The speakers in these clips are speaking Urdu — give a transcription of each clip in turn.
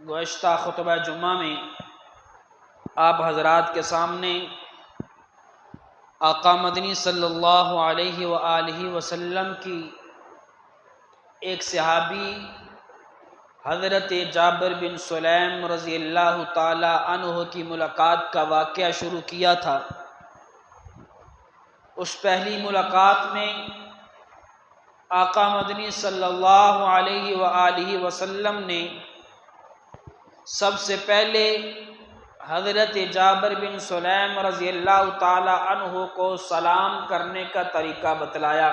گزشتہ خطبہ جمعہ میں آپ حضرات کے سامنے آقا مدنی صلی اللہ علیہ وآلہ وسلم کی ایک صحابی حضرت جابر بن سلیم رضی اللہ تعالی عنہ کی ملاقات کا واقعہ شروع کیا تھا۔ اس پہلی ملاقات میں آقا مدنی صلی اللہ علیہ وآلہ وسلم نے سب سے پہلے حضرت جابر بن سلیم رضی اللہ تعالی عنہ کو سلام کرنے کا طریقہ بتلایا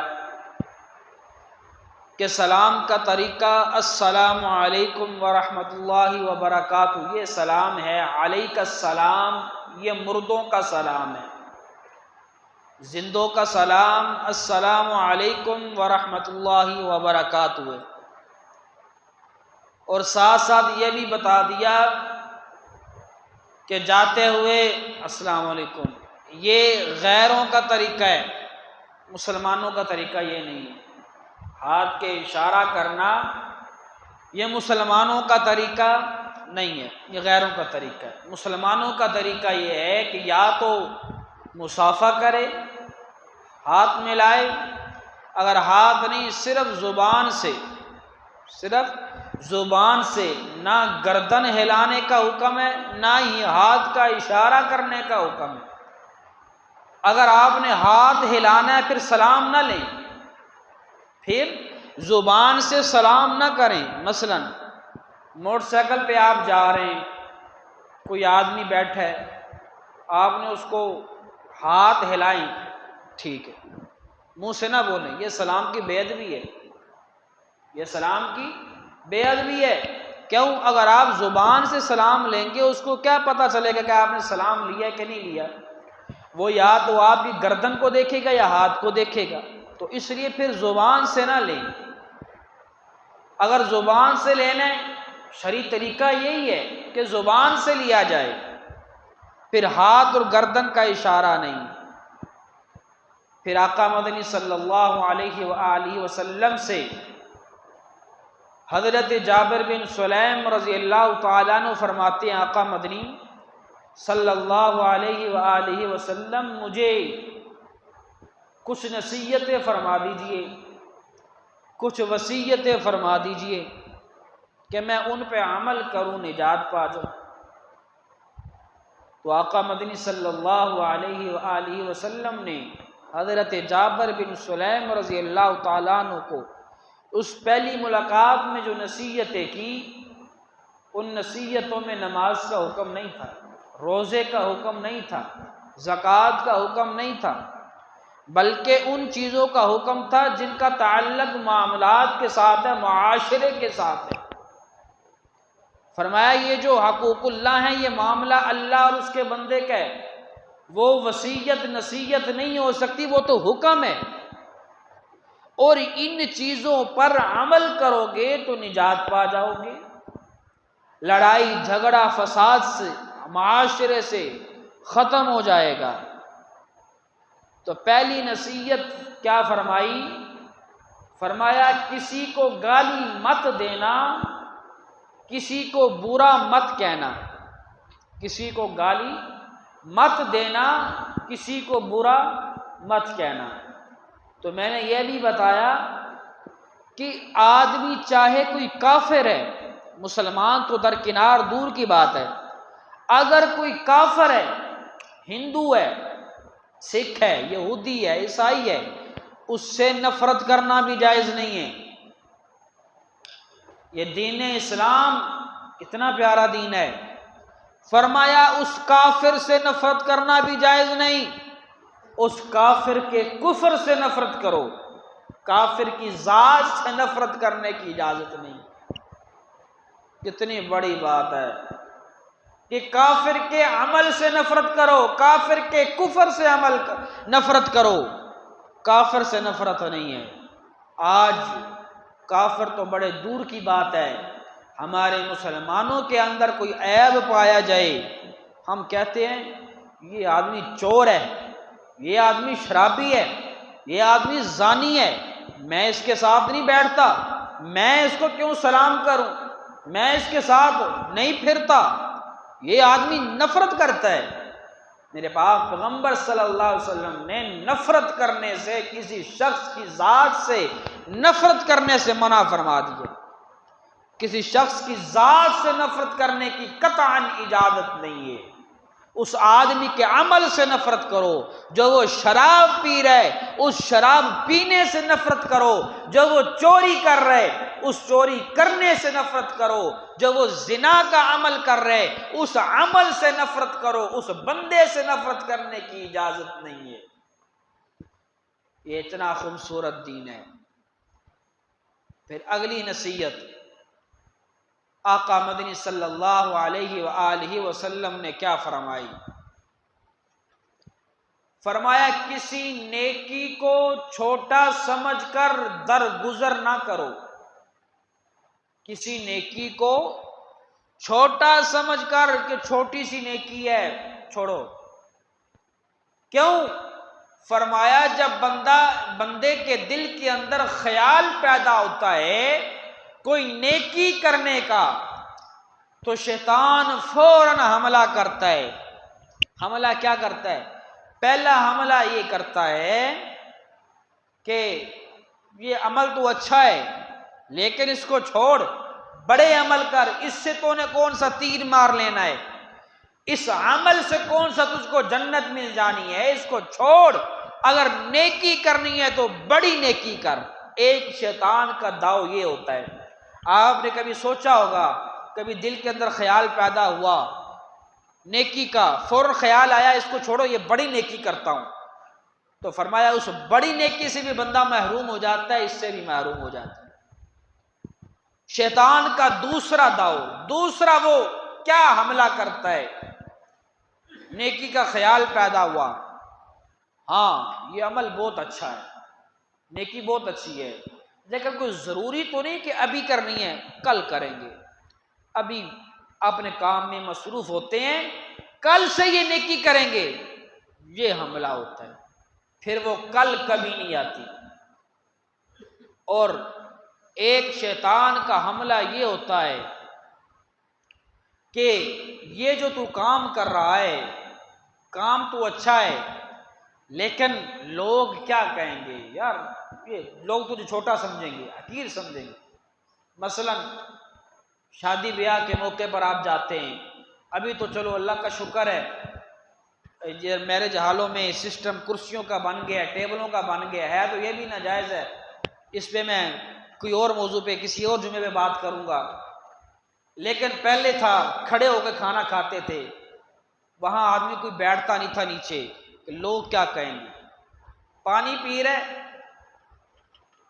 کہ سلام کا طریقہ السلام علیکم ورحمۃ اللہ وبرکاتہ، یہ سلام ہے۔ علیک السلام یہ مردوں کا سلام ہے، زندوں کا سلام السلام علیکم ورحمۃ اللہ وبرکاتہ ہے۔ اور ساتھ ساتھ یہ بھی بتا دیا کہ جاتے ہوئے السلام علیکم، یہ غیروں کا طریقہ ہے، مسلمانوں کا طریقہ یہ نہیں ہے۔ ہاتھ کے اشارہ کرنا یہ مسلمانوں کا طریقہ نہیں ہے، یہ غیروں کا طریقہ ہے۔ مسلمانوں کا طریقہ یہ ہے کہ یا تو مصافحہ کرے، ہاتھ ملائے، اگر ہاتھ نہیں صرف زبان سے نہ گردن ہلانے کا حکم ہے، نہ ہی ہاتھ کا اشارہ کرنے کا حکم ہے۔ اگر آپ نے ہاتھ ہلانا ہے پھر سلام نہ لیں، پھر زبان سے سلام نہ کریں۔ مثلا موٹر سائیکل پہ آپ جا رہے ہیں، کوئی آدمی بیٹھا ہے، آپ نے اس کو ہاتھ ہلائیں، ٹھیک ہے، منہ سے نہ بولیں، یہ سلام کی بے ادبی ہے، یہ سلام کی بے ادبی ہے۔ کیوں؟ اگر آپ زبان سے سلام لیں گے اس کو کیا پتہ چلے گا کہ آپ نے سلام لیا کہ نہیں لیا؟ وہ یا تو آپ کی گردن کو دیکھے گا یا ہاتھ کو دیکھے گا، تو اس لیے پھر زبان سے نہ لیں۔ اگر زبان سے لینا شرعی طریقہ یہی ہے کہ زبان سے لیا جائے، پھر ہاتھ اور گردن کا اشارہ نہیں۔ پھر آقا مدنی صلی اللہ علیہ وآلہ وسلم سے حضرت جابر بن سلیم رضی اللہ تعالیٰ عنہ فرماتے ہیں، آقا مدنی صلی اللہ علیہ وآلہ وسلم مجھے کچھ نصیحتیں فرما دیجئے، کچھ وصیتیں فرما دیجئے کہ میں ان پہ عمل کروں، نجات پا جاؤں۔ تو آقا مدنی صلی اللہ علیہ وآلہ وسلم نے حضرت جابر بن سلیم رضی اللہ تعالیٰ عنہ کو اس پہلی ملاقات میں جو نصیحتیں کی، ان نصیحتوں میں نماز کا حکم نہیں تھا، روزے کا حکم نہیں تھا، زکوٰۃ کا حکم نہیں تھا، بلکہ ان چیزوں کا حکم تھا جن کا تعلق معاملات کے ساتھ ہے، معاشرے کے ساتھ ہے۔ فرمایا یہ جو حقوق اللہ ہیں، یہ معاملہ اللہ اور اس کے بندے کا ہے، وہ وصیت نصیحت نہیں ہو سکتی، وہ تو حکم ہے، اور ان چیزوں پر عمل کرو گے تو نجات پا جاؤ گے۔ لڑائی جھگڑا فساد سے، معاشرے سے ختم ہو جائے گا۔ تو پہلی نصیحت کیا فرمائی؟ فرمایا کسی کو گالی مت دینا، کسی کو برا مت کہنا، کسی کو گالی مت دینا، کسی کو برا مت کہنا۔ تو میں نے یہ بھی بتایا کہ آدمی چاہے کوئی کافر ہے، مسلمان تو درکنار دور کی بات ہے، اگر کوئی کافر ہے، ہندو ہے، سکھ ہے، یہودی ہے، عیسائی ہے، اس سے نفرت کرنا بھی جائز نہیں ہے۔ یہ دین اسلام کتنا پیارا دین ہے۔ فرمایا اس کافر سے نفرت کرنا بھی جائز نہیں، اس کافر کے کفر سے نفرت کرو، کافر کی ذات سے نفرت کرنے کی اجازت نہیں۔ کتنی بڑی بات ہے کہ کافر کے عمل سے نفرت کرو، کافر کے کفر سے نفرت کرو، کافر سے نفرت نہیں ہے۔ آج کافر تو بڑے دور کی بات ہے، ہمارے مسلمانوں کے اندر کوئی عیب پایا جائے، ہم کہتے ہیں یہ آدمی چور ہے، یہ آدمی شرابی ہے، یہ آدمی زانی ہے، میں اس کے ساتھ نہیں بیٹھتا، میں اس کو کیوں سلام کروں؟ میں اس کے ساتھ نہیں پھرتا، یہ آدمی نفرت کرتا ہے۔ میرے پاک پیغمبر صلی اللہ علیہ وسلم نے نفرت کرنے سے، کسی شخص کی ذات سے نفرت کرنے سے منع فرما دیا۔ کسی شخص کی ذات سے نفرت کرنے کی قطعاً اجازت نہیں ہے۔ اس آدمی کے عمل سے نفرت کرو، جو وہ شراب پی رہے اس شراب پینے سے نفرت کرو، جو وہ چوری کر رہے اس چوری کرنے سے نفرت کرو، جو وہ زنا کا عمل کر رہے اس عمل سے نفرت کرو، اس بندے سے نفرت کرنے کی اجازت نہیں ہے۔ یہ اتنا خوبصورت دین ہے۔ پھر اگلی نصیحت آقا مدنی صلی اللہ علیہ وآلہ وسلم نے کیا فرمائی؟ فرمایا کسی نیکی کو چھوٹا سمجھ کر درگزر نہ کرو۔ کسی نیکی کو چھوٹا سمجھ کر کہ چھوٹی سی نیکی ہے چھوڑو۔ کیوں؟ فرمایا جب بندے کے دل کے اندر خیال پیدا ہوتا ہے کوئی نیکی کرنے کا تو شیطان فوراً حملہ کرتا ہے۔ حملہ کیا کرتا ہے؟ پہلا حملہ یہ کرتا ہے کہ یہ عمل تو اچھا ہے لیکن اس کو چھوڑ، بڑے عمل کر، اس سے تو نے کون سا تیر مار لینا ہے، اس عمل سے کون سا تجھ کو جنت مل جانی ہے، اس کو چھوڑ، اگر نیکی کرنی ہے تو بڑی نیکی کر۔ ایک شیطان کا داؤ یہ ہوتا ہے۔ آپ نے کبھی سوچا ہوگا، کبھی دل کے اندر خیال پیدا ہوا نیکی کا، فوراً خیال آیا اس کو چھوڑو یہ بڑی نیکی کرتا ہوں، تو فرمایا اس بڑی نیکی سے بھی بندہ محروم ہو جاتا ہے، اس سے بھی محروم ہو جاتا ہے۔ شیطان کا دوسرا داؤ، دوسرا وہ کیا حملہ کرتا ہے؟ نیکی کا خیال پیدا ہوا، ہاں یہ عمل بہت اچھا ہے، نیکی بہت اچھی ہے، لیکن کوئی ضروری تو نہیں کہ ابھی کرنی ہے، کل کریں گے، ابھی اپنے کام میں مصروف ہوتے ہیں، کل سے یہ نیکی کریں گے، یہ حملہ ہوتا ہے۔ پھر وہ کل کبھی نہیں آتی۔ اور ایک شیطان کا حملہ یہ ہوتا ہے کہ یہ جو تو کام کر رہا ہے کام تو اچھا ہے لیکن لوگ کیا کہیں گے، یار یہ لوگ تجھے چھوٹا سمجھیں گے، حقیر سمجھیں گے۔ مثلا شادی بیاہ کے موقع پر آپ جاتے ہیں، ابھی تو چلو اللہ کا شکر ہے یہ میرج ہالوں میں سسٹم کرسیوں کا بن گیا ہے، ٹیبلوں کا بن گیا ہے، تو یہ بھی ناجائز ہے، اس پہ میں کوئی اور موضوع پہ کسی اور جمعے پہ بات کروں گا۔ لیکن پہلے تھا کھڑے ہو کے کھانا کھاتے تھے، وہاں آدمی کوئی بیٹھتا نہیں تھا نیچے کہ لوگ کیا کہیں گے، پانی پی رہے،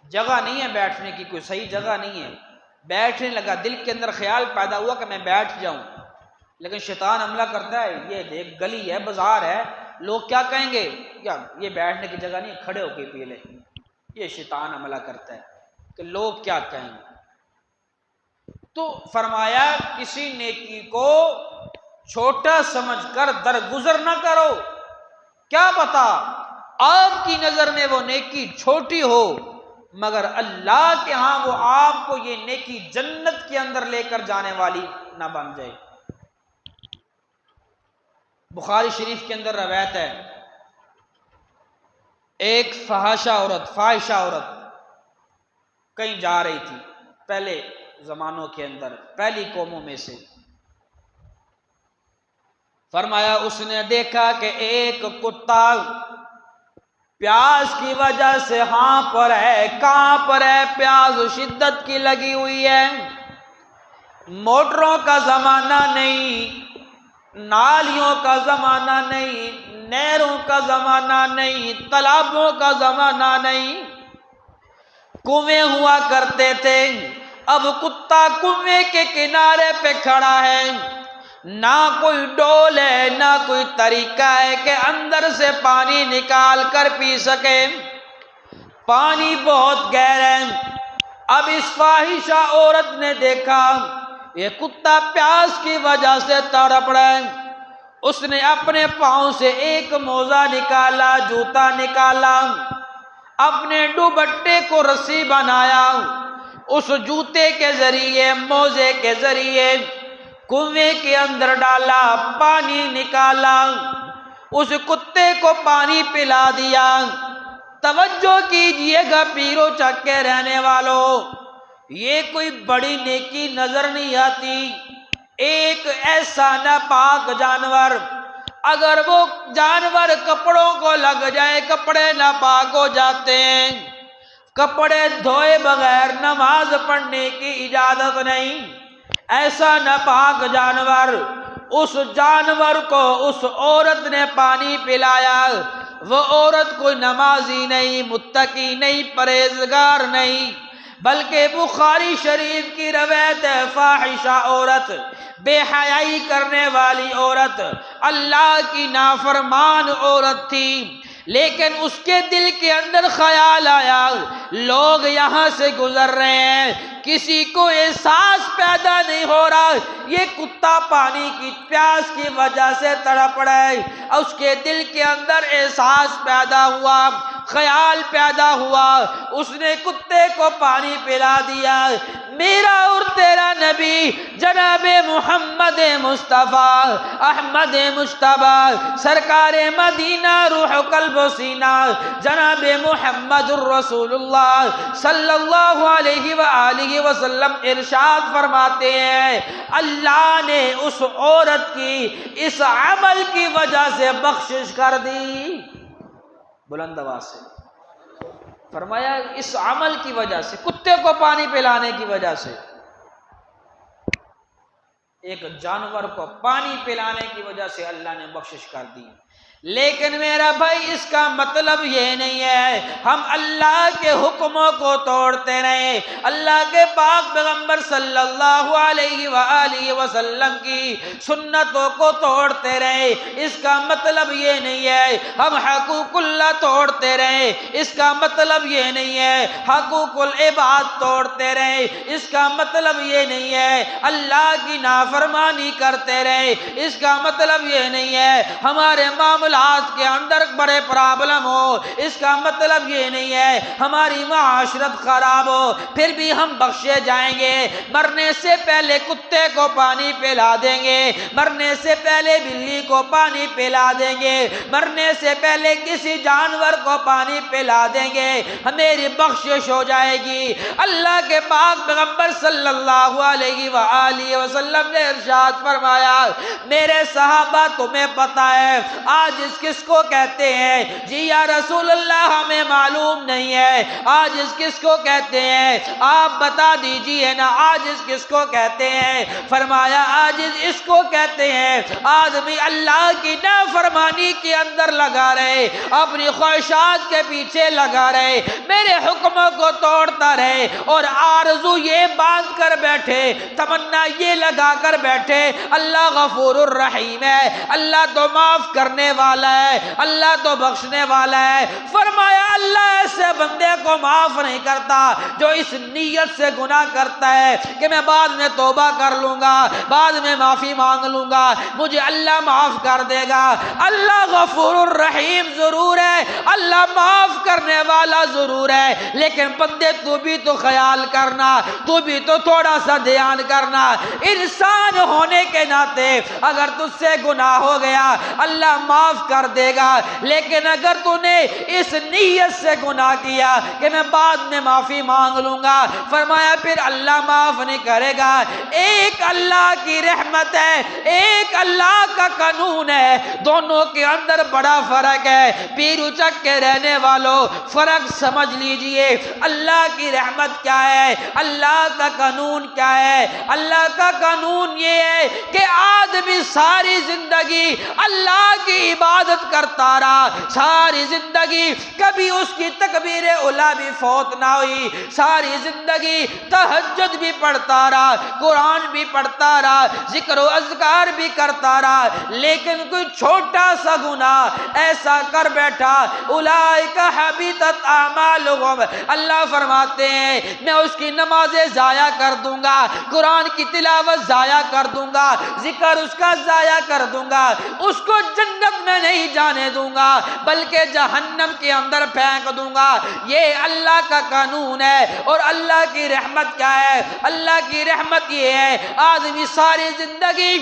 جگہ نہیں ہے بیٹھنے کی، کوئی صحیح جگہ نہیں ہے، بیٹھنے لگا، دل کے اندر خیال پیدا ہوا کہ میں بیٹھ جاؤں، لیکن شیطان حملہ کرتا ہے، یہ دیکھ گلی ہے، بازار ہے، لوگ کیا کہیں گے، یار یہ بیٹھنے کی جگہ نہیں، کھڑے ہو کے پی لے۔ یہ شیطان حملہ کرتا ہے کہ لوگ کیا کہیں گے۔ تو فرمایا کسی نیکی کو چھوٹا سمجھ کر درگزر نہ کرو، کیا پتا آپ کی نظر میں وہ نیکی چھوٹی ہو مگر اللہ کے ہاں وہ آپ کو یہ نیکی جنت کے اندر لے کر جانے والی نہ بن جائے۔ بخاری شریف کے اندر روایت ہے، ایک فاحشہ عورت کہیں جا رہی تھی، پہلے زمانوں کے اندر، پہلی قوموں میں سے، فرمایا اس نے دیکھا کہ ایک کتا پیاس کی وجہ سے ہاں پر ہے، کہاں پر ہے، پیاس شدت کی لگی ہوئی ہے، موٹروں کا زمانہ نہیں، نالیوں کا زمانہ نہیں، نہروں کا زمانہ نہیں، تالابوں کا زمانہ نہیں، کنویں ہوا کرتے تھے، اب کتا کنویں کے کنارے پہ کھڑا ہے، نہ کوئی ڈول ہے نہ کوئی طریقہ ہے کہ اندر سے پانی نکال کر پی سکے، پانی بہت گہرا ہے۔ اب اس فاحشہ عورت نے دیکھا یہ کتا پیاس کی وجہ سے تڑپ رہا ہے، اس نے اپنے پاؤں سے ایک موزہ نکالا، جوتا نکالا، اپنے دوپٹے کو رسی بنایا، اس جوتے کے ذریعے موزے کے ذریعے کنویں کے اندر ڈالا، پانی نکالا، اس کتے کو پانی پلا دیا۔ توجہ کیجئے گا پیرو چک کے رہنے والوں، یہ کوئی بڑی نیکی نظر نہیں آتی۔ ایک ایسا ناپاک جانور، اگر وہ جانور کپڑوں کو لگ جائے کپڑے ناپاک ہو جاتے ہیں۔ کپڑے دھوئے بغیر نماز پڑھنے کی اجازت نہیں۔ ایسا ناپاک جانور، اس جانور کو اس عورت نے پانی پلایا، وہ عورت کوئی نمازی نہیں، متقی نہیں، پرہیزگار نہیں، بلکہ بخاری شریف کی روایت ہے، فاحشہ عورت، بے حیائی کرنے والی عورت، اللہ کی نافرمان عورت تھی۔ لیکن اس کے دل کے اندر خیال آیا، لوگ یہاں سے گزر رہے ہیں، کسی کو احساس پیدا نہیں ہو رہا یہ کتا پانی کی پیاس کی وجہ سے تڑپ رہا ہے۔ اس کے دل کے اندر احساس پیدا ہوا، خیال پیدا ہوا، اس نے کتے کو پانی پلا دیا۔ میرا اور تیرا نبی جناب محمد مصطفیٰ احمد مجتبی سرکار مدینہ روح قلب و سینہ جناب محمد الرسول اللہ صلی اللہ علیہ وآلہ وسلم ارشاد فرماتے ہیں، اللہ نے اس عورت کی اس عمل کی وجہ سے بخشش کر دی۔ بلند آواز سے فرمایا اس عمل کی وجہ سے، کتے کو پانی پلانے کی وجہ سے، ایک جانور کو پانی پلانے کی وجہ سے اللہ نے بخشش کر دی۔ لیکن میرا بھائی اس کا مطلب یہ نہیں ہے ہم اللہ کے حکموں کو توڑتے رہیں، اللہ کے پاک پیغمبر صلی اللہ علیہ وآلہ وسلم کی سنتوں کو توڑتے رہیں۔ اس کا مطلب یہ نہیں ہے ہم حقوق اللہ توڑتے رہیں، اس کا مطلب یہ نہیں ہے حقوق العباد توڑتے رہیں، اس کا مطلب یہ نہیں ہے اللہ کی نافرمانی کرتے رہیں، اس کا مطلب یہ نہیں ہے ہمارے معاملات کے اندر بڑے پرابلم ہو، اس کا مطلب یہ نہیں ہے ہماری معاشرت خراب ہو پھر بھی ہم بخشے جائیں گے۔ مرنے سے پہلے کتے کو پانی پلا دیں گے، مرنے سے پہلے بلی کو پانی پلا دیں گے، مرنے سے پہلے کسی جانور کو پانی پلا دیں گے، ہماری بخشش ہو جائے گی۔ اللہ کے پاک پیغمبر صلی اللہ علیہ وآلہ وسلم نے ارشاد فرمایا، میرے صحابہ تمہیں پتہ ہے آج اس کس کو کہتے ہیں؟ جی یا رسول اللہ ہمیں معلوم نہیں ہے، آج اس کس کو کہتے ہیں؟ آپ بتا دیجئے نا آج اس کس کو کہتے ہیں؟ فرمایا آج اس کو کہتے ہیں آدمی اللہ کی نافرمانی کے اندر لگا رہے، اپنی خواہشات کے پیچھے لگا رہے، میرے حکموں کو توڑتا رہے اور آرزو یہ باندھ کر بیٹھے، تمنا یہ لگا کر بیٹھے اللہ غفور الرحیم ہے، اللہ تو معاف کرنے والا ہے، اللہ تو بخشنے والا ہے۔ فرمایا اللہ ایسے بندے کو معاف نہیں کرتا جو اس نیت سے گناہ کرتا ہے کہ میں بعد میں توبہ کر لوں گا، بعد میں معافی مانگ لوں گا، مجھے اللہ معاف کر دے گا۔ اللہ غفور الرحیم ضرور ہے، اللہ معاف کرنے والا ضرور ہے، لیکن بندے تو بھی تو خیال کرنا، تو بھی تو تھوڑا سا دھیان کرنا، انسان ہونے کے ناطے اگر تجھ سے گناہ ہو گیا اللہ معاف کر دے گا، لیکن اگر تو نے اس نیت سے گناہ کیا کہ میں بعد میں معافی مانگ لوں گا، فرمایا پھر اللہ معاف نہیں کرے گا۔ ایک اللہ کی رحمت ہے، ایک اللہ کا قانون ہے، دونوں کے اندر بڑا فرق ہے۔ پیر اچک کے رہنے والوں فرق سمجھ لیجئے، اللہ کی رحمت کیا ہے، اللہ کا قانون کیا ہے۔ اللہ کا قانون یہ ہے کہ آدمی ساری زندگی اللہ کی عبادت کرتا رہا، ساری زندگی کبھی اس کی تکبیر اولیٰ بھی فوت نہ ہوئی، ساری زندگی تہجد بھی پڑھتا رہا، قرآن بھی پڑھتا رہا، ذکر و اذکار بھی کرتا رہا، لیکن کوئی چھوٹا سا گناہ ایسا کر بیٹھا، اولئک حبطت اعمالهم، اللہ فرماتے ہیں میں اس کی نمازیں ضائع کر دوں گا، قرآن کی تلاوت ضائع کر دوں گا، ذکر اس کا ضائع کر دوں گا، اس کو جنت میں نہیں جانے دوں گا بلکہ جہنم کے اندر پھینک دوں گا۔ یہ اللہ کا قانون ہے۔ اور اللہ کی رحمت کیا ہے؟ اللہ کی رحمت یہ ہے آدمی ساری زندگی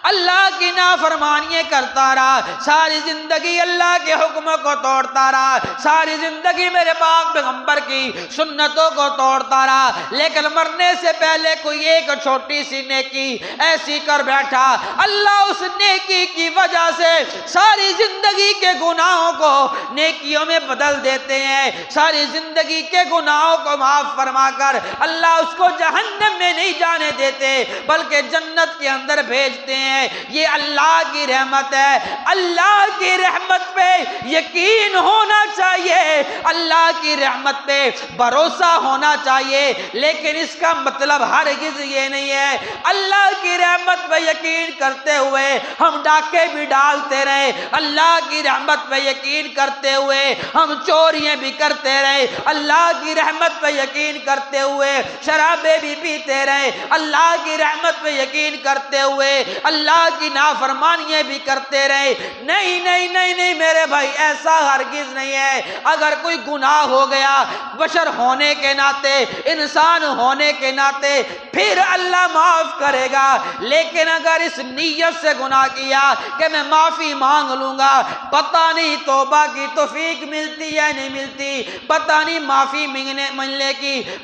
اللہ کی نافرمانیاں کرتا رہا، ساری زندگی اللہ کے حکموں کو توڑتا رہا، ساری زندگی میرے پاک پیغمبر کی سنتوں کو توڑتا رہا، لیکن مرنے سے پہلے کوئی ایک چھوٹی سی نیکی ایسی کر بیٹھا، اللہ اس نیکی کی وجہ سے ساری زندگی کے گناہوں کو نیکیوں میں بدل دیتے ہیں، ساری زندگی کے گناہوں کو معاف فرما کر اللہ اس کو جہنم میں نہیں جانے دیتے بلکہ جنت کے اندر بھیجتے ہیں۔ یہ اللہ کی رحمت ہے۔ اللہ کی رحمت پہ یقین ہونا چاہیے، اللہ کی رحمت پہ بھروسہ ہونا چاہیے، لیکن اس کا مطلب ہرگز یہ نہیں ہے اللہ کی رحمت پہ یقین کرتے ہوئے ہم ڈاکے بھی ڈالتے رہے، اللہ کی رحمت پہ یقین کرتے ہوئے ہم چوریاں بھی کرتے رہے، اللہ کی رحمت پہ یقین کرتے ہوئے شرابیں بھی پیتے رہے، اللہ کی رحمت پہ یقین کرتے ہوئے اللہ کی نافرمانیاں بھی کرتے رہے۔ نہیں نہیں نہیں نہیں میرے بھائی، ایسا ہرگز نہیں ہے۔ اگر کوئی گناہ ہو گیا بشر ہونے کے ناطے، انسان ہونے کے ناطے، پھر اللہ معاف کرے گا، لیکن اگر اس نیت سے گناہ کیا کہ میں معافی مانگ لوں گا، پتہ نہیں توبہ کی توفیق ملتی ہے نہیں ملتی، پتہ نہیں معافی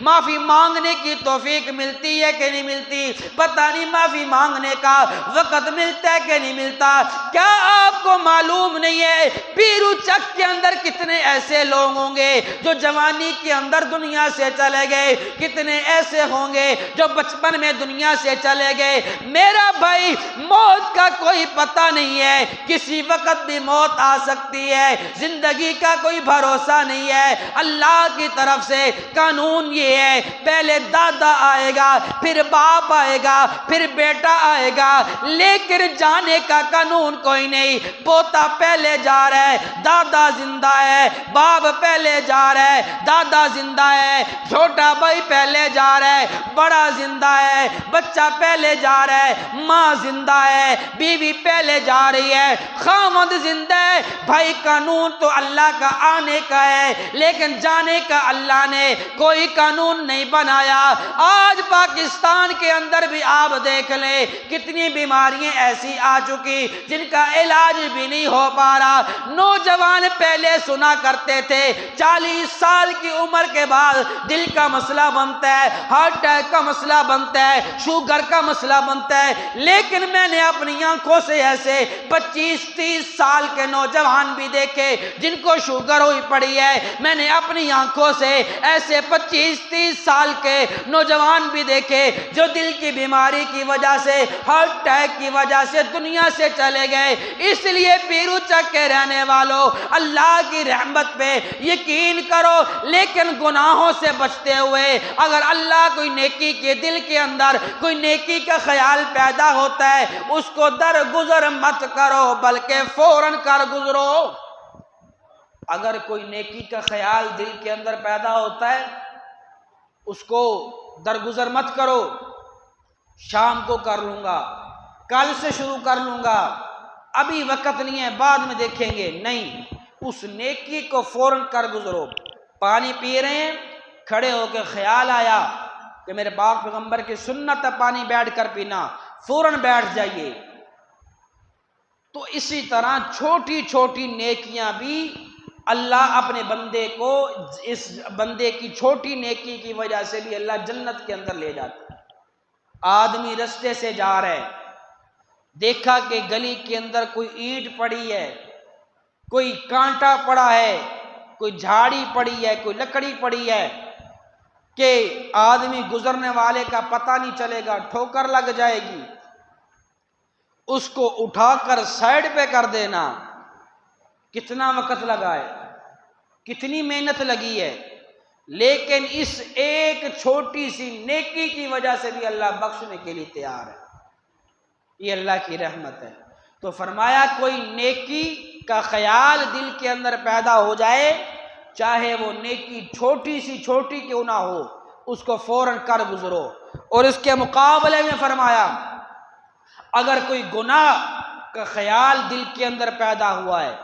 معافی مانگنے کی توفیق ملتی ہے کہ نہیں ملتی، پتہ نہیں معافی مانگنے کا وقت ملتا ہے کہ نہیں ملتا۔ کیا آپ کو معلوم نہیں ہے پیرو چک کے اندر کتنے ایسے لوگ ہوں گے جو جوانی کے اندر دنیا سے چلے گئے، کتنے ایسے ہوں گے جو بچپن میں دنیا سے چلے گئے۔ میرا بھائی، موت کا کوئی پتہ نہیں ہے، کسی وقت بھی موت آ سکتی ہے، زندگی کا کوئی بھروسہ نہیں ہے۔ اللہ کی طرف سے قانون یہ ہے، پہلے دادا آئے گا، پھر باپ آئے گا، پھر بیٹا آئے گا، لیکن جانے کا قانون کوئی نہیں۔ پوتا پہلے جا رہا ہے، دادا زندہ ہے، باپ پہلے جا رہا ہے، دادا زندہ ہے، چھوٹا بھائی پہلے جا رہا ہے، بڑا زندہ ہے، بچہ پہلے جا رہا ہے، ماں زندہ ہے، بیوی پہلے جا رہی ہے، خامد زندہ ہے۔ بھائی قانون تو اللہ کا آنے کا ہے، لیکن جانے کا اللہ نے کوئی قانون نہیں بنایا۔ آج پاکستان کے اندر بھی آپ دیکھ لیں کتنی بیماریاں ایسی آ چکی جن کا علاج بھی نہیں ہو پا رہا۔ نوجوان پہلے سنا کرتے تھے 40 سال کی عمر کے بعد دل کا مسئلہ بنتا ہے، ہارٹ اٹیک کا مسئلہ بنتا ہے، شوگر کا مسئلہ بنتا ہے، لیکن میں نے اپنی آنکھوں سے ایسے 25-30 سال کے نوجوان بھی دیکھے جن کو شوگر ہوئی پڑی ہے۔ میں نے اپنی آنکھوں سے ایسے 25-30 سال کے نوجوان بھی دیکھے جو دل کی بیماری کی وجہ سے، ہارٹ اٹیک کی وجہ سے دنیا سے چلے گئے۔ اس لیے پیرو چک کے رہنے والوں، اللہ کی رحمت پہ یقین کرو، لیکن گناہوں سے بچتے ہوئے۔ اگر اللہ کوئی نیکی کے دل کے اندر کوئی نیکی کا خیال پیدا ہوتا ہے، اس کو درگزر مت کرو بلکہ فوراً کر گزرو۔ اگر کوئی نیکی کا خیال دل کے اندر پیدا ہوتا ہے، اس کو درگزر مت کرو، شام کو کر لوں گا، کل سے شروع کر لوں گا، ابھی وقت نہیں ہے، بعد میں دیکھیں گے، نہیں، اس نیکی کو فوراً کر گزرو۔ پانی پی رہے ہیں، کھڑے ہو کے خیال آیا کہ میرے پاک پیغمبر کی سنت ہے پانی بیٹھ کر پینا، فوراً بیٹھ جائیے۔ تو اسی طرح چھوٹی چھوٹی نیکیاں بھی اللہ اپنے بندے کو، اس بندے کی چھوٹی نیکی کی وجہ سے بھی اللہ جنت کے اندر لے جاتا ہے۔ آدمی رستے سے جا رہے، دیکھا کہ گلی کے اندر کوئی اینٹ پڑی ہے، کوئی کانٹا پڑا ہے، کوئی جھاڑی پڑی ہے، کوئی لکڑی پڑی ہے کہ آدمی گزرنے والے کا پتہ نہیں چلے گا، ٹھوکر لگ جائے گی، اس کو اٹھا کر سائیڈ پہ کر دینا۔ کتنا وقت لگا ہے، کتنی محنت لگی ہے، لیکن اس ایک چھوٹی سی نیکی کی وجہ سے بھی اللہ بخشنے کے لیے تیار ہے۔ یہ اللہ کی رحمت ہے۔ تو فرمایا کوئی نیکی کا خیال دل کے اندر پیدا ہو جائے، چاہے وہ نیکی چھوٹی سی چھوٹی کیوں نہ ہو، اس کو فوراً کر گزرو۔ اور اس کے مقابلے میں فرمایا اگر کوئی گناہ کا خیال دل کے اندر پیدا ہوا ہے،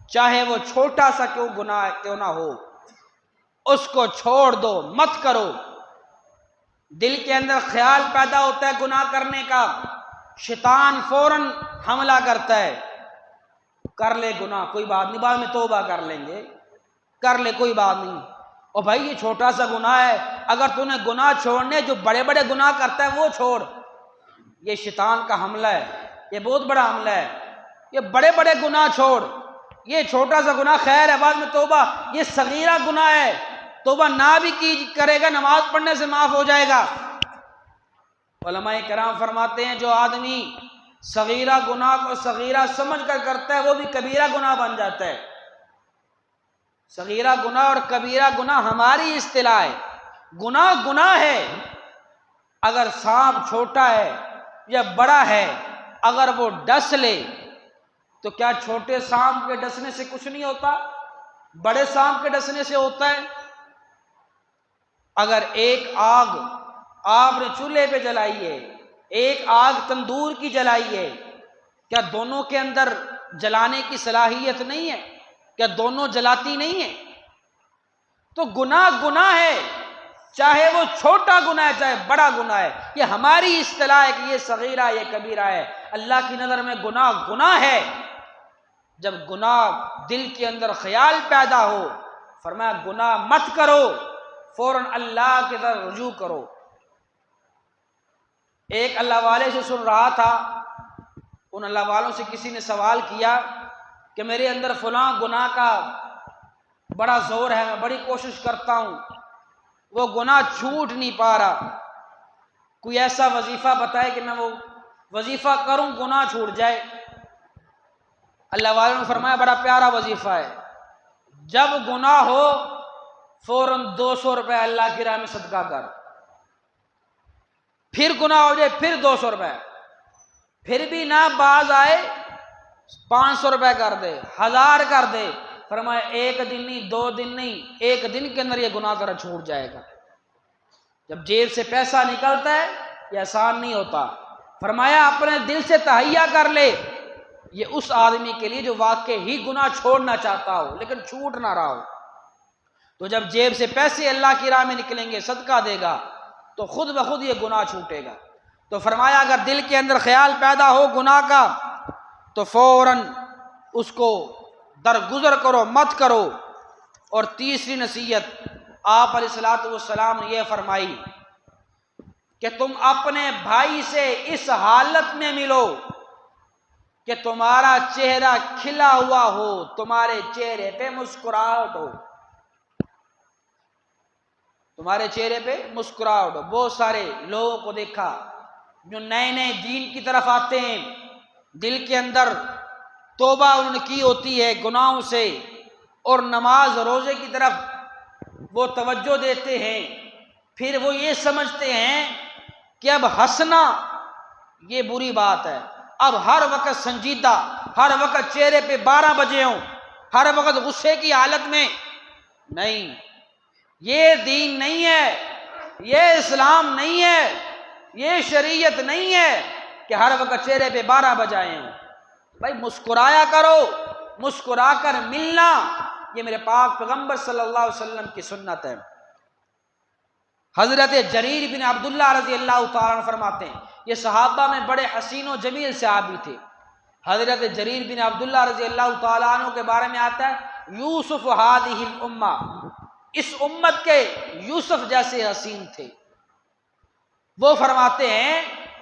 چاہے وہ چھوٹا سا گناہ کیوں نہ ہو، اس کو چھوڑ دو، مت کرو۔ دل کے اندر خیال پیدا ہوتا ہے گناہ کرنے کا، شیطان فوراً حملہ کرتا ہے، کر لے گناہ، کوئی بات نہیں، بعد میں توبہ کر لیں گے، کر لے کوئی بات نہیں۔ اور بھائی یہ چھوٹا سا گناہ ہے، اگر تو نے گناہ چھوڑنے، جو بڑے بڑے گناہ کرتا ہے وہ چھوڑ۔ یہ شیطان کا حملہ ہے، یہ بہت بڑا حملہ ہے، یہ بڑے بڑے گناہ چھوڑ، یہ چھوٹا سا گناہ خیر ہے، بعد میں توبہ، یہ صغیرہ گناہ ہے، توبہ نہ بھی کی کرے گا نماز پڑھنے سے معاف ہو جائے گا۔ علماء کرام فرماتے ہیں جو آدمی صغیرہ گناہ کو صغیرہ سمجھ کر کرتا ہے وہ بھی کبیرہ گناہ بن جاتا ہے۔ صغیرہ گناہ اور کبیرہ گناہ ہماری اصطلاح ہے، گناہ گناہ ہے، اگر سانپ چھوٹا ہے یا بڑا ہے، اگر وہ ڈس لے تو کیا چھوٹے سانپ کے ڈسنے سے کچھ نہیں ہوتا؟ بڑے سانپ کے ڈسنے سے ہوتا ہے۔ اگر ایک آگ آپ نے چولہے پہ جلائی ہے، ایک آگ تندور کی جلائی ہے، کیا دونوں کے اندر جلانے کی صلاحیت نہیں ہے؟ کیا دونوں جلاتی نہیں ہیں؟ تو گناہ گناہ ہے، چاہے وہ چھوٹا گناہ ہے چاہے بڑا گناہ ہے، یہ ہماری اصطلاح ہے کہ یہ صغیرہ یہ کبیرہ ہے۔ اللہ کی نظر میں گناہ گناہ ہے۔ جب گناہ دل کے اندر خیال پیدا ہو، فرمایا گناہ مت کرو، فوراً اللہ کی طرف رجوع کرو۔ ایک اللہ والے سے سن رہا تھا، ان اللہ والوں سے کسی نے سوال کیا کہ میرے اندر فلاں گناہ کا بڑا زور ہے، میں بڑی کوشش کرتا ہوں، وہ گناہ چھوٹ نہیں پا رہا، کوئی ایسا وظیفہ بتائے کہ میں وہ وظیفہ کروں گناہ چھوٹ جائے۔ اللہ والوں نے فرمایا بڑا پیارا وظیفہ ہے، جب گناہ ہو فوراً 200 روپے اللہ کی راہ میں صدقہ کر، پھر گناہ ہو جائے پھر 200 روپے، پھر بھی نہ باز آئے 500 روپے کر دے، 1000 کر دے۔ فرمایا ایک دن نہیں، 2 دن نہیں، ایک دن کے اندر یہ گناہ کرا چھوٹ جائے گا۔ جب جیب سے پیسہ نکلتا ہے یہ آسان نہیں ہوتا۔ فرمایا اپنے دل سے تہیہ کر لے، یہ اس آدمی کے لیے جو واقعی ہی گناہ چھوڑنا چاہتا ہو لیکن چھوٹ نہ رہا ہو۔ تو جب جیب سے پیسے اللہ کی راہ میں نکلیں گے، صدقہ دے گا تو خود بخود یہ گناہ چھوٹے گا۔ تو فرمایا اگر دل کے اندر خیال پیدا ہو گناہ کا تو فوراً اس کو درگزر کرو، مت کرو۔ اور تیسری نصیحت آپ علیہ الصلوۃ والسلام نے یہ فرمائی کہ تم اپنے بھائی سے اس حالت میں ملو کہ تمہارا چہرہ کھلا ہوا ہو، تمہارے چہرے پہ مسکراہٹ ہو، تمہارے چہرے پہ مسکراہٹ ہو۔ بہت سارے لوگوں کو دیکھا جو نئے نئے دین کی طرف آتے ہیں، دل کے اندر توبہ انہوں نے کی ہوتی ہے گناہوں سے، اور نماز روزے کی طرف وہ توجہ دیتے ہیں، پھر وہ یہ سمجھتے ہیں کہ اب ہنسنا یہ بری بات ہے، اب ہر وقت سنجیدہ، ہر وقت چہرے پہ 12 بجے ہوں، ہر وقت غصے کی حالت میں نہیں۔ یہ دین نہیں ہے، یہ اسلام نہیں ہے، یہ شریعت نہیں ہے کہ ہر وقت چہرے پہ 12 بجائے ہوں۔ بھائی مسکرایا کرو، مسکرا کر ملنا یہ میرے پاک پیغمبر صلی اللہ علیہ وسلم کی سنت ہے۔ حضرت جریر بن عبداللہ رضی اللہ تعالیٰ عنہ فرماتے ہیں، یہ صحابہ میں بڑے حسین و جمیل صحابی تھے۔ حضرت جریر بن عبداللہ رضی اللہ تعالیٰ عنہ کے بارے میں آتا ہے یوسف ہذہ الامہ، اس امت کے یوسف جیسے حسین تھے۔ وہ فرماتے ہیں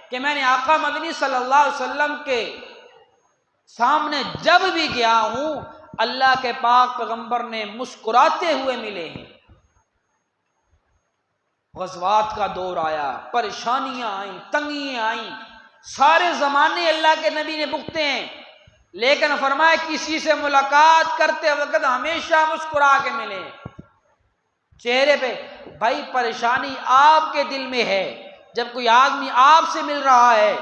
کہ میں نے آقا مدنی صلی اللہ علیہ وسلم کے سامنے جب بھی گیا ہوں اللہ کے پاک پیغمبر نے مسکراتے ہوئے ملے ہیں۔ غزوات کا دور آیا، پریشانیاں آئیں، تنگیاں آئیں، سارے زمانے اللہ کے نبی نے بھگتے ہیں، لیکن فرمایا کسی سے ملاقات کرتے وقت ہمیشہ مسکرا کے ملے چہرے پہ۔ بھائی پریشانی آپ کے دل میں ہے، جب کوئی آدمی آپ سے مل رہا ہے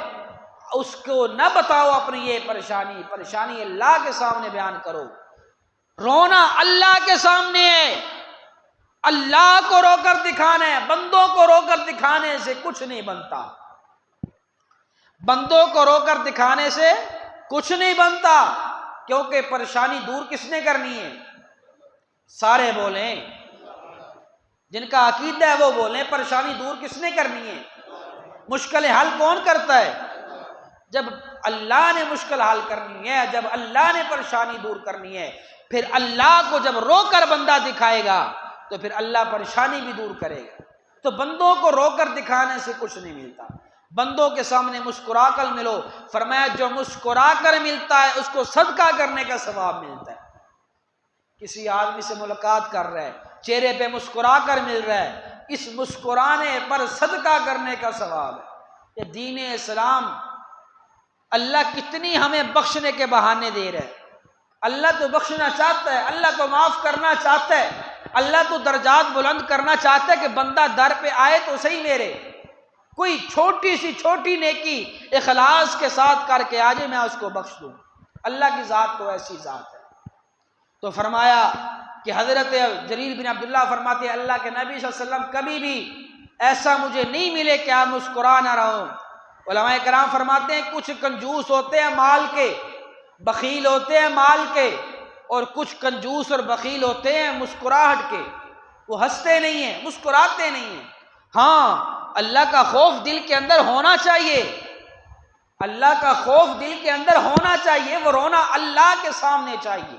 اس کو نہ بتاؤ اپنی یہ پریشانی اللہ کے سامنے بیان کرو۔ رونا اللہ کے سامنے ہے، اللہ کو رو کر دکھانا ہے، بندوں کو رو کر دکھانے سے کچھ نہیں بنتا، بندوں کو رو کر دکھانے سے کچھ نہیں بنتا، کیونکہ پریشانی دور کس نے کرنی ہے؟ سارے بولیں، جن کا عقیدہ ہے وہ بولیں، پریشانی دور کس نے کرنی ہے؟ مشکل حل کون کرتا ہے؟ جب اللہ نے مشکل حل کرنی ہے، جب اللہ نے پریشانی دور کرنی ہے، پھر اللہ کو جب رو کر بندہ دکھائے گا تو پھر اللہ پریشانی بھی دور کرے گا۔ تو بندوں کو رو کر دکھانے سے کچھ نہیں ملتا، بندوں کے سامنے مسکرا کر ملو۔ فرمایا جو مسکرا کر ملتا ہے اس کو صدقہ کرنے کا ثواب ملتا ہے۔ کسی آدمی سے ملاقات کر رہا ہے، چہرے پہ مسکرا کر مل رہا ہے، اس مسکرانے پر صدقہ کرنے کا ثواب ہے۔ یہ دین اسلام، اللہ کتنی ہمیں بخشنے کے بہانے دے رہا ہے۔ اللہ تو بخشنا چاہتا ہے، اللہ تو معاف کرنا چاہتا ہے، اللہ تو درجات بلند کرنا چاہتا ہے کہ بندہ در پہ آئے تو صحیح میرے، کوئی چھوٹی سی چھوٹی نیکی اخلاص کے ساتھ کر کے آجے، میں اس کو بخش دوں۔ اللہ کی ذات تو ایسی ذات ہے۔ تو فرمایا کہ حضرت جریر بن عبداللہ فرماتے ہیں اللہ کے نبی صلی اللہ علیہ وسلم کبھی بھی ایسا مجھے نہیں ملے کہ آپ مسکرا نہ رہوں۔ علماء کرام فرماتے ہیں کچھ کنجوس ہوتے ہیں مال کے، بخیل ہوتے ہیں مال کے، اور کچھ کنجوس اور بخیل ہوتے ہیں مسکراہٹ کے، وہ ہنستے نہیں ہیں، مسکراتے نہیں ہیں۔ ہاں، اللہ کا خوف دل کے اندر ہونا چاہیے، اللہ کا خوف دل کے اندر ہونا چاہیے، وہ رونا اللہ کے سامنے چاہیے،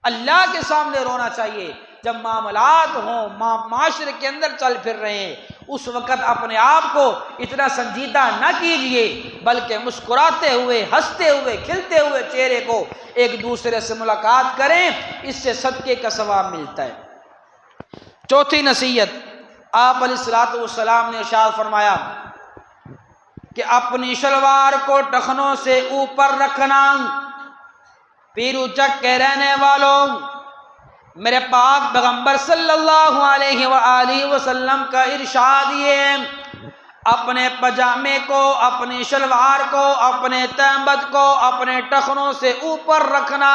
اللہ کے سامنے رونا چاہیے۔ جب معاملات ہوں، معاشرے کے اندر چل پھر رہے ہیں، اس وقت اپنے آپ کو اتنا سنجیدہ نہ کیجئے، بلکہ مسکراتے ہوئے، ہنستے ہوئے، کھلتے ہوئے چہرے کو ایک دوسرے سے ملاقات کریں، اس سے صدقے کا ثواب ملتا ہے۔ چوتھی نصیحت، آپ علیہ الصلوۃ والسلام نے ارشاد فرمایا کہ اپنی شلوار کو ٹخنوں سے اوپر رکھنا۔ پیرو چک کے رہنے والوں، میرے پاک پیغمبر صلی اللہ علیہ وآلہ وسلم کا ارشاد یہ، اپنے پجامے کو، اپنی شلوار کو، اپنے تہمت کو اپنے ٹخنوں سے اوپر رکھنا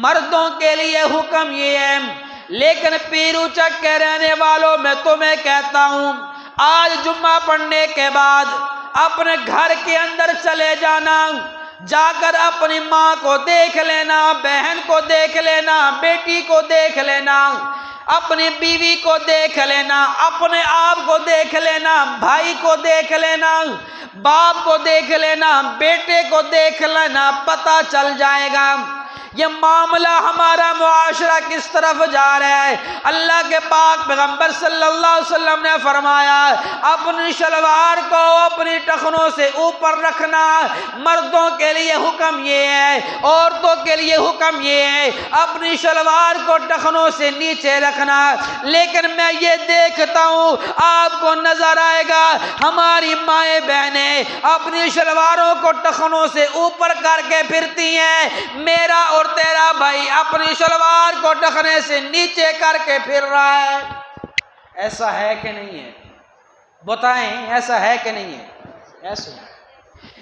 مردوں کے لیے حکم یہ ہے۔ لیکن پیرو چک کے رہنے والوں، میں تمہیں کہتا ہوں آج جمعہ پڑھنے کے بعد اپنے گھر کے اندر چلے جانا، جا کر اپنی ماں کو دیکھ لینا، بہن کو دیکھ لینا، بیٹی کو دیکھ لینا، اپنی بیوی کو دیکھ لینا، اپنے آپ کو دیکھ لینا، بھائی کو دیکھ لینا، باپ کو دیکھ لینا، بیٹے کو دیکھ لینا، پتہ چل جائے گا یہ معاملہ ہمارا معاشرہ کس طرف جا رہا ہے۔ اللہ کے پاک پیغمبر صلی اللہ علیہ وسلم نے فرمایا اپنی شلوار کو اپنی ٹخنوں سے اوپر رکھنا مردوں کے لیے حکم یہ ہے، عورتوں کے لیے حکم یہ ہے اپنی شلوار کو ٹخنوں سے نیچے رکھنا۔ لیکن میں یہ دیکھتا ہوں، آپ کو نظر آئے گا ہماری مائیں بہنیں اپنی شلواروں کو ٹخنوں سے اوپر کر کے پھرتی ہیں، میرا اور تیرا بھائی اپنی شلوار کو ٹخنے سے نیچے کر کے پھر رہا ہے۔ ایسا ہے کہ نہیں ہے؟ بتائیں، ایسا ہے کہ نہیں ہے؟ ایسا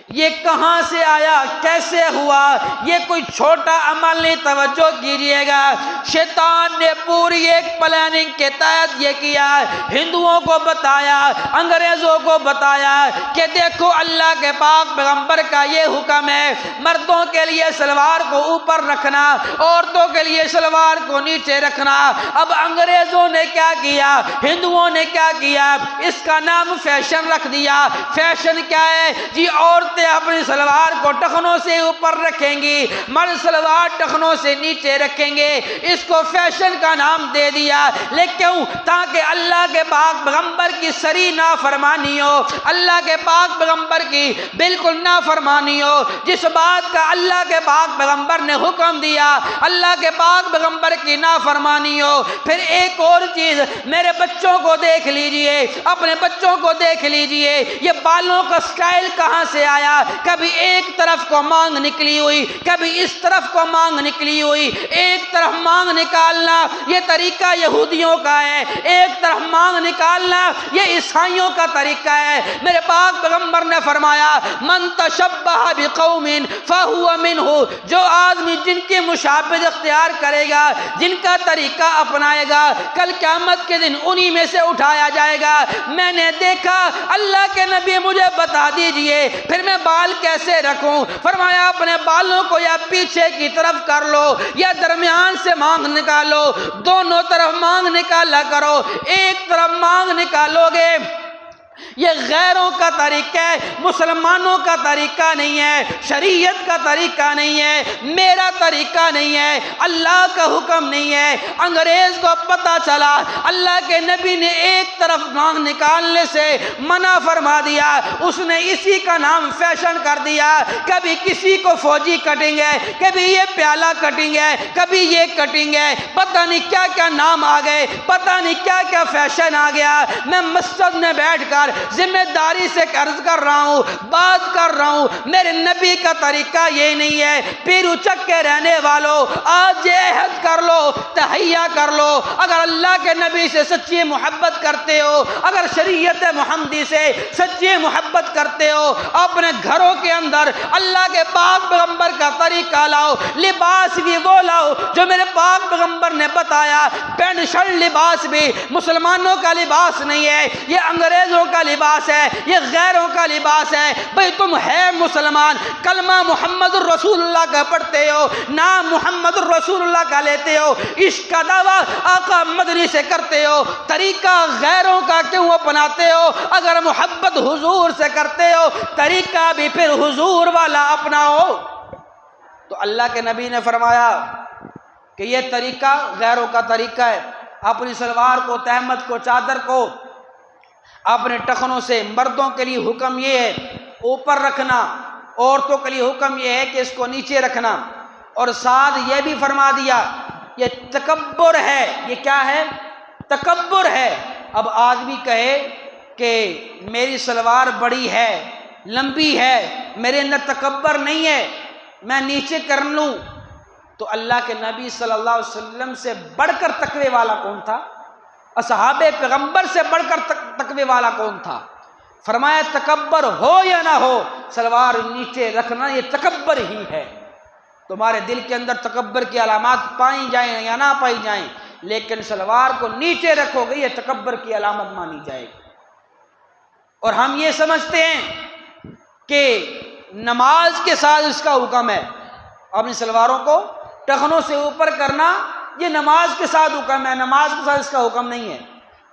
یہ کہاں سے آیا، کیسے ہوا؟ یہ کوئی چھوٹا عمل نہیں، توجہ کیجئے گا۔ شیطان نے پوری ایک پلاننگ کے تحت یہ کیا، ہندوؤں کو بتایا، انگریزوں کو بتایا کہ دیکھو اللہ کے پاک پیغمبر کا یہ حکم ہے مردوں کے لیے شلوار کو اوپر رکھنا، عورتوں کے لیے شلوار کو نیچے رکھنا۔ اب انگریزوں نے کیا کیا، ہندوؤں نے کیا کیا، اس کا نام فیشن رکھ دیا۔ فیشن کیا ہے جی؟ عورتیں اپنی شلوار کو ٹخنوں سے اوپر رکھیں گی، مرد شلوار ٹخنوں سے نیچے رکھیں گے، اس کو فیشن کا نام دے دیا۔ لیکن تاکہ اللہ کے پاک پیغمبر کی سری نافرمانی ہو، اللہ کے پاک پیغمبر کی بالکل نافرمانی ہو، جس بات کا اللہ کے پاک پیغمبر نے حکم دیا اللہ کے پاک پیغمبر کی نافرمانی ہو۔ پھر ایک اور چیز، میرے بچوں کو دیکھ لیجئے، اپنے بچوں کو دیکھ لیجئے، یہ بالوں کا سٹائل کہاں سے آیا؟ کبھی ایک طرف کو مانگ نکلی ہوئی، کبھی اس طرف کو مانگ نکلی ہوئی۔ ایک طرف مانگ نکالنا یہ طریقہ یہودیوں کا ہے، ایک طرف مانگ نکالنا یہ عیسائیوں کا طریقہ ہے۔ میرے پاک پیغمبر نے فرمایا من تشبہ بقوم فہو منہ، جو آدمی جن کی مشابہت اختیار کرے گا، جن کا طریقہ اپنائے گا، کل قیامت کے دن انہی میں سے اٹھایا جائے گا۔ میں نے دیکھا، اللہ کے نبی مجھے بتا دیجئے، پھر میں بال کیسے رکھوں؟ فرمایا اپنے بالوں کو یا پیچھے کی طرف کر لو یا درمیان سے مانگ نکالو، دونوں طرف مانگ نکالا کرو۔ ایک طرف مانگ نکالو گے یہ غیروں کا طریقہ ہے، مسلمانوں کا طریقہ نہیں ہے، شریعت کا طریقہ نہیں ہے، میرا طریقہ نہیں ہے، اللہ کا حکم نہیں ہے۔ انگریز کو پتہ چلا اللہ کے نبی نے ایک طرف مانگ نکالنے سے منع فرما دیا، اس نے اسی کا نام فیشن کر دیا، کبھی کسی کو فوجی کٹنگ ہے، کبھی یہ پیالہ کٹنگ ہے، کبھی یہ کٹنگ ہے، پتہ نہیں کیا کیا نام آ گئے، پتہ نہیں کیا کیا فیشن آ گیا۔ میں مسجد میں بیٹھ کر ذمہ داری سے عرض کر رہا ہوں، بات کر رہا ہوں، میرے نبی کا طریقہ یہ نہیں ہے۔ پیر اچک کے رہنے والوں، آج یہ عہد کر لو، تہیہ کر لو، اگر اللہ کے نبی سے سچی محبت کرتے ہو، اگر شریعت محمدی سے سچی محبت کرتے ہو، اپنے گھروں کے اندر اللہ کے پاک پیغمبر کا طریقہ لاؤ، لباس بھی وہ لاؤ جو میرے پاک پیغمبر نے بتایا۔ پینٹ شرٹ لباس بھی مسلمانوں کا لباس نہیں ہے، یہ انگریزوں کا لباس ہے، یہ غیروں کا لباس ہے۔ بھئی تم ہے مسلمان، کلمہ محمد الرسول اللہ کا پڑھتے ہو، نام محمد الرسول اللہ کا لیتے ہو، عشق کا دعویٰ آقا مدنی سے کرتے ہو، طریقہ غیروں کا کیوں اپناتے ہو؟ اگر محبت حضور سے کرتے ہو طریقہ بھی پھر حضور والا اپناؤ۔ تو اللہ کے نبی نے فرمایا کہ یہ طریقہ غیروں کا طریقہ ہے۔ اپنی سلوار کو، تہمت کو، چادر کو اپنے ٹخنوں سے، مردوں کے لیے حکم یہ ہے اوپر رکھنا، عورتوں کے لیے حکم یہ ہے کہ اس کو نیچے رکھنا، اور ساتھ یہ بھی فرما دیا یہ تکبر ہے۔ یہ کیا ہے؟ تکبر ہے۔ اب آدمی کہے کہ میری سلوار بڑی ہے، لمبی ہے، میرے اندر تکبر نہیں ہے، میں نیچے کر لوں، تو اللہ کے نبی صلی اللہ علیہ وسلم سے بڑھ کر تقوی والا کون تھا؟ اصحاب پیغمبر سے بڑھ کر تقوی والا کون تھا؟ فرمایا تکبر ہو یا نہ ہو، سلوار نیچے رکھنا یہ تکبر ہی ہے۔ تمہارے دل کے اندر تکبر کی علامات پائی جائیں یا نہ پائی جائیں، لیکن سلوار کو نیچے رکھو گے یہ تکبر کی علامت مانی جائے گی۔ اور ہم یہ سمجھتے ہیں کہ نماز کے ساتھ اس کا حکم ہے، اپنی سلواروں کو ٹخنوں سے اوپر کرنا یہ نماز کے ساتھ حکم ہے، نماز کے ساتھ اس کا حکم نہیں ہے،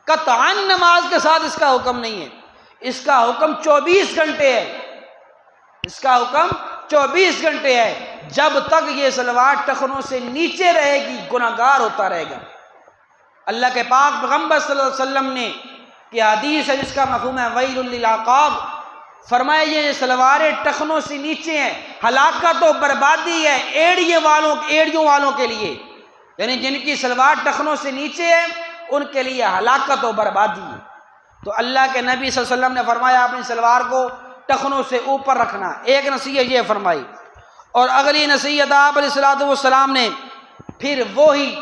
قطعاً نماز کے ساتھ اس کا حکم نہیں ہے۔ اس کا حکم 24 گھنٹے ہے، اس کا حکم 24 گھنٹے ہے، جب تک یہ سلوار ٹخنوں سے نیچے رہے گی گناہگار ہوتا رہے گا۔ اللہ کے پاک پیغمبر صلی اللہ علیہ وسلم نے کہ حدیث ہے جس کا مفہوم ہے ویل للعقاب، فرمایا یہ سلواریں ٹخنوں سے نیچے ہیں، ہلاکت و بربادی ہے ایڑیوں والوں کے لیے، یعنی جن کی سلوار ٹخنوں سے نیچے ہے ان کے لیے ہلاکت و بربادی ہے۔ تو اللہ کے نبی صلی اللہ علیہ وسلم نے فرمایا اپنی سلوار کو ٹخنوں سے اوپر رکھنا، ایک نصیحت یہ فرمائی، اور اگلی نصیحت آپ علیہ الصلوۃ والسلام نے پھر وہی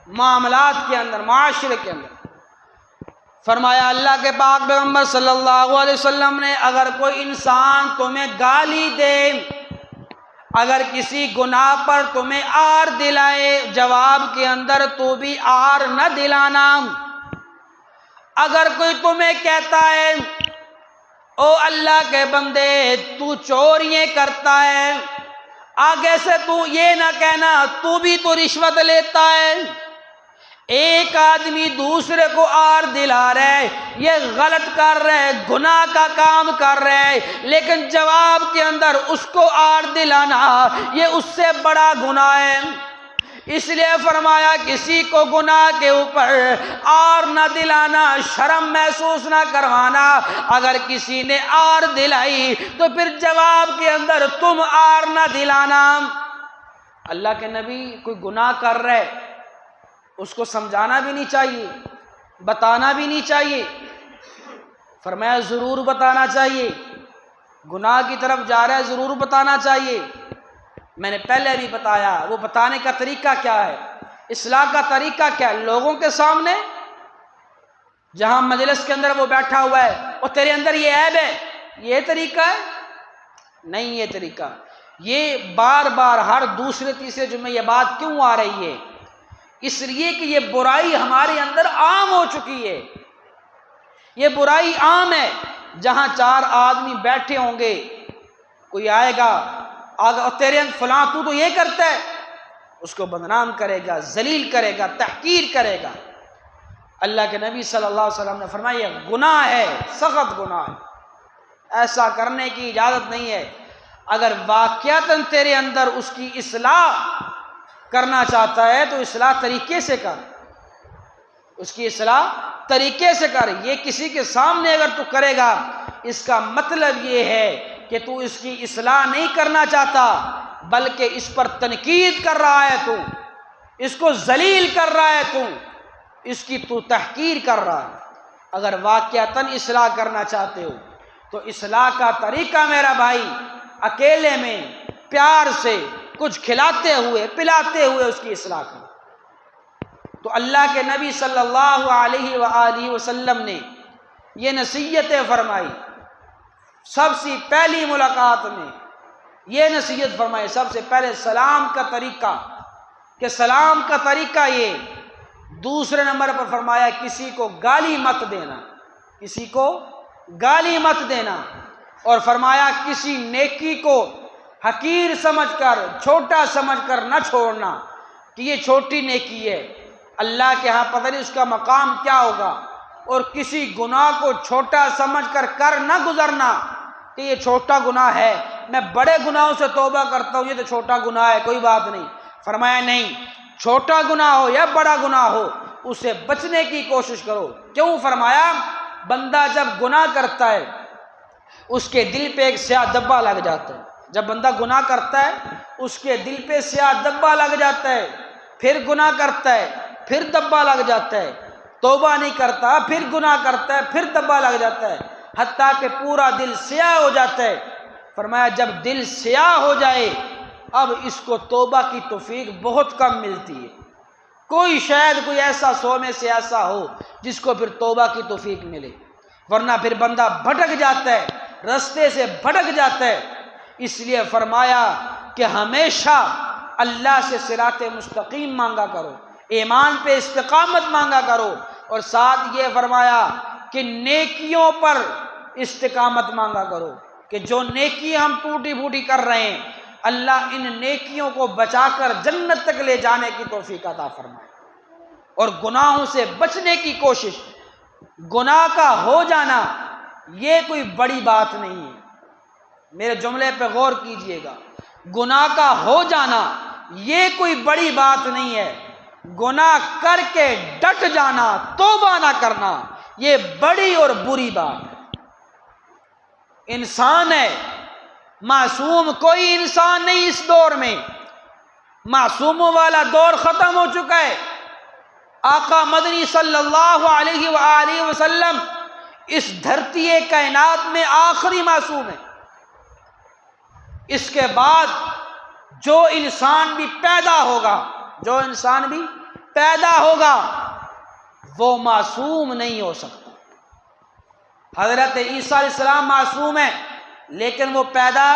معاملات کے اندر، معاشرے کے اندر فرمایا اللہ کے پاک پیغمبر صلی اللہ علیہ وسلم نے اگر کوئی انسان تمہیں گالی دے، اگر کسی گناہ پر تمہیں آر دلائے، جواب کے اندر تو بھی آر نہ دلانا۔ اگر کوئی تمہیں کہتا ہے او اللہ کے بندے تو چوریاں کرتا ہے، آگے سے تو یہ نہ کہنا تو بھی تو رشوت لیتا ہے۔ ایک آدمی دوسرے کو آر دلا رہے، یہ غلط کر رہے، گناہ کا کام کر رہے، لیکن جواب کے اندر اس کو آر دلانا یہ اس سے بڑا گناہ ہے۔ اس لیے فرمایا کسی کو گناہ کے اوپر آر نہ دلانا، شرم محسوس نہ کروانا۔ اگر کسی نے آر دلائی تو پھر جواب کے اندر تم آر نہ دلانا۔ اللہ کے نبی کوئی گناہ کر رہے اس کو سمجھانا بھی نہیں چاہیے، بتانا بھی نہیں چاہیے، فرمایا ضرور بتانا چاہیے، گناہ کی طرف جا رہا ہے ضرور بتانا چاہیے۔ میں نے پہلے بھی بتایا وہ بتانے کا طریقہ کیا ہے، اصلاح کا طریقہ کیا ہے۔ لوگوں کے سامنے جہاں مجلس کے اندر وہ بیٹھا ہوا ہے اور تیرے اندر یہ عیب ہے، یہ طریقہ ہے؟ نہیں یہ طریقہ، یہ بار بار ہر دوسرے تیسرے جمعے یہ بات کیوں آ رہی ہے؟ اس لیے کہ یہ برائی ہمارے اندر عام ہو چکی ہے، یہ برائی عام ہے۔ جہاں چار آدمی بیٹھے ہوں گے کوئی آئے گا اور تیرے اندر فلاں تو یہ کرتا ہے، اس کو بدنام کرے گا، ذلیل کرے گا، تحقیر کرے گا۔ اللہ کے نبی صلی اللہ علیہ وسلم نے فرمایا یہ گناہ ہے، سخت گناہ ہے، ایسا کرنے کی اجازت نہیں ہے۔ اگر واقعتاً تیرے اندر اس کی اصلاح کرنا چاہتا ہے تو اصلاح طریقے سے کر، اس کی اصلاح طریقے سے کر۔ یہ کسی کے سامنے اگر تو کرے گا، اس کا مطلب یہ ہے کہ تو اس کی اصلاح نہیں کرنا چاہتا، بلکہ اس پر تنقید کر رہا ہے، تو اس کو ذلیل کر رہا ہے، تو اس کی تو تحقیر کر رہا ہے۔ اگر واقعتاً اصلاح کرنا چاہتے ہو تو اصلاح کا طریقہ میرا بھائی اکیلے میں پیار سے کچھ کھلاتے ہوئے پلاتے ہوئے اس کی اصلاح کرو۔ تو اللہ کے نبی صلی اللہ علیہ وآلہ وسلم نے یہ نصیحتیں فرمائی، سب سے پہلی ملاقات میں یہ نصیحت فرمائی، سب سے پہلے سلام کا طریقہ، کہ سلام کا طریقہ یہ۔ دوسرے نمبر پر فرمایا کسی کو گالی مت دینا، کسی کو گالی مت دینا، اور فرمایا کسی نیکی کو حقیر سمجھ کر، چھوٹا سمجھ کر نہ چھوڑنا کہ یہ چھوٹی نیکی ہے، اللہ کے ہاں پتہ نہیں اس کا مقام کیا ہوگا۔ اور کسی گناہ کو چھوٹا سمجھ کر نہ گزرنا کہ یہ چھوٹا گناہ ہے، میں بڑے گناہوں سے توبہ کرتا ہوں، یہ تو چھوٹا گناہ ہے، کوئی بات نہیں۔ فرمایا نہیں، چھوٹا گناہ ہو یا بڑا گناہ ہو اسے بچنے کی کوشش کرو۔ کیوں؟ فرمایا بندہ جب گناہ کرتا ہے اس کے دل پہ ایک سیاہ دبا لگ جاتا ہے۔ جب بندہ گناہ کرتا ہے اس کے دل پہ سیاہ دبا لگ جاتا ہے، پھر گناہ کرتا ہے، پھر دبا لگ جاتا ہے، توبہ نہیں کرتا، پھر گناہ کرتا ہے، پھر دبا لگ جاتا ہے، حتیٰ کہ پورا دل سیاہ ہو جاتا ہے۔ فرمایا جب دل سیاہ ہو جائے اب اس کو توبہ کی توفیق بہت کم ملتی ہے، کوئی شاید کوئی ایسا 100 میں سے ایسا ہو جس کو پھر توبہ کی توفیق ملے، ورنہ پھر بندہ بھٹک جاتا ہے، رستے سے بھٹک جاتا ہے۔ اس لیے فرمایا کہ ہمیشہ اللہ سے صراط مستقیم مانگا کرو، ایمان پہ استقامت مانگا کرو، اور ساتھ یہ فرمایا کہ نیکیوں پر استقامت مانگا کرو، کہ جو نیکی ہم ٹوٹی پھوٹی کر رہے ہیں اللہ ان نیکیوں کو بچا کر جنت تک لے جانے کی توفیق عطا فرمائے۔ اور گناہوں سے بچنے کی کوشش، گناہ کا ہو جانا یہ کوئی بڑی بات نہیں ہے، میرے جملے پہ غور کیجئے گا، گناہ کا ہو جانا یہ کوئی بڑی بات نہیں ہے، گناہ کر کے ڈٹ جانا، توبہ نہ کرنا یہ بڑی اور بری بات ہے۔ انسان ہے، معصوم کوئی انسان نہیں اس دور میں، معصوموں والا دور ختم ہو چکا ہے۔ آقا مدنی صلی اللہ علیہ وآلہ وسلم اس دھرتی کائنات میں آخری معصوم ہے۔ اس کے بعد جو انسان بھی پیدا ہوگا، جو انسان بھی پیدا ہوگا وہ معصوم نہیں ہو سکتا۔ حضرت عیسیٰ علیہ السلام معصوم ہیں لیکن وہ پیدا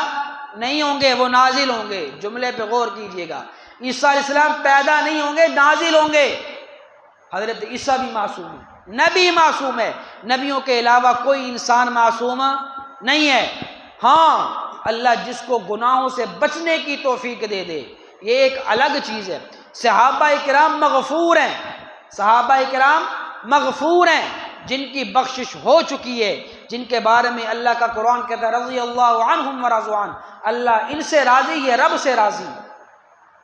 نہیں ہوں گے، وہ نازل ہوں گے۔ جملے پہ غور کیجئے گا، عیسیٰ علیہ السلام پیدا نہیں ہوں گے، نازل ہوں گے۔ حضرت عیسیٰ بھی معصوم ہے، نبی معصوم ہے، نبیوں کے علاوہ کوئی انسان معصوم نہیں ہے۔ ہاں اللہ جس کو گناہوں سے بچنے کی توفیق دے دے یہ ایک الگ چیز ہے۔ صحابہ کرام مغفور ہیں، صحابہ کرام مغفور ہیں، جن کی بخشش ہو چکی ہے، جن کے بارے میں اللہ کا قرآن کہتا ہے رضی اللہ عنہم ورضوا عنہ، اللہ ان سے راضی ہے، رب سے راضی ہے۔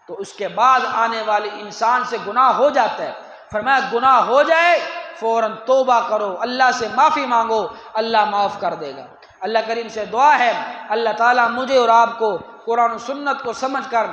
تو اس کے بعد آنے والے انسان سے گناہ ہو جاتا ہے، فرمایا گناہ ہو جائے فوراً توبہ کرو، اللہ سے معافی مانگو، اللہ معاف کر دے گا۔ اللہ کریم سے دعا ہے اللہ تعالیٰ مجھے اور آپ کو قرآن و سنت کو سمجھ کر